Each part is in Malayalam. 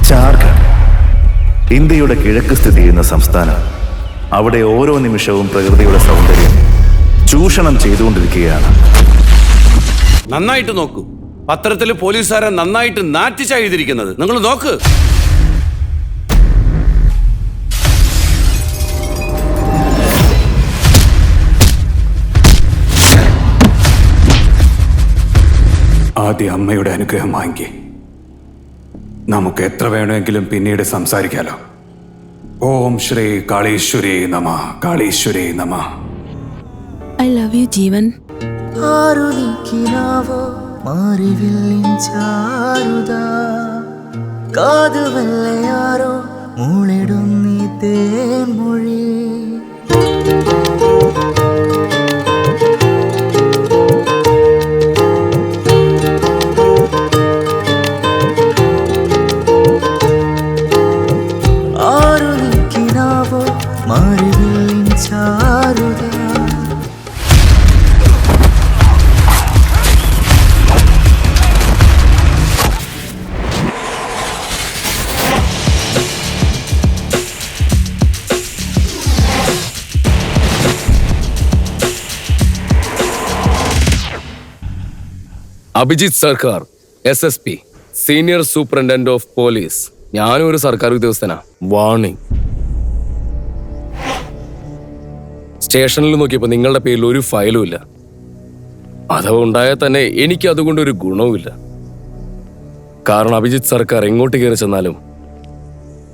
ജാർഖണ്ഡ് ഇന്ത്യയുടെ കിഴക്ക് സ്ഥിതി ചെയ്യുന്ന സംസ്ഥാനം. അവിടെ ഓരോ നിമിഷവും പ്രകൃതിയുടെ സൗന്ദര്യം ചൂഷണം ചെയ്തുകൊണ്ടിരിക്കുകയാണ്. നന്നായിട്ട് നോക്കൂ, പത്രത്തിൽ പോലീസുകാരെ നന്നായിട്ട് നാറ്റിച്ചാ എഴുതിയിരിക്കുന്നത്. നിങ്ങൾ നോക്ക്. ആദ്യം അമ്മയുടെ അനുഗ്രഹം വാങ്ങി. നമുക്ക് എത്ര വേണമെങ്കിലും പിന്നീട് സംസാരിക്കാലോ. ഓം ശ്രീ കാളീശ്വരേ നമ, കാളീശ്വരേ നമ. I love you, ജീവൻ. ആരു നീക്കിനാവോ മാറിവില്ലിഞ്ചാരുതാ കാതുവല്ലയാരോ മൂളിടും നീ തേൻമൊഴി. ആരു നീക്കിനാവോ മാറിവില്ലിഞ്ചാരുതാ. അഭിജിത്ത് സർക്കാർ, SSP, senior superintendent of police. ഞാനും ഒരു സർക്കാർ ഉദ്യോഗസ്ഥനാ. വാർണിംഗ്. സ്റ്റേഷനിൽ നോക്കിയപ്പോൾ നിങ്ങളുടെ പേരിൽ ഒരു ഫയലും ഇല്ല. അഥവാ ഉണ്ടായാൽ തന്നെ എനിക്ക് അതുകൊണ്ടൊരു ഗുണവുമില്ല. കാരണം അഭിജിത്ത് സർക്കാർ എങ്ങോട്ട് കയറി ചെന്നാലും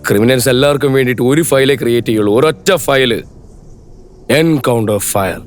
ക്രിമിനൽസ് എല്ലാവർക്കും വേണ്ടിയിട്ട് ഒരു ഫയലേ ക്രിയേറ്റ് ചെയ്യുള്ളൂ. ഒരൊറ്റ ഫയല്, എൻകൗണ്ടർ ഫയൽ.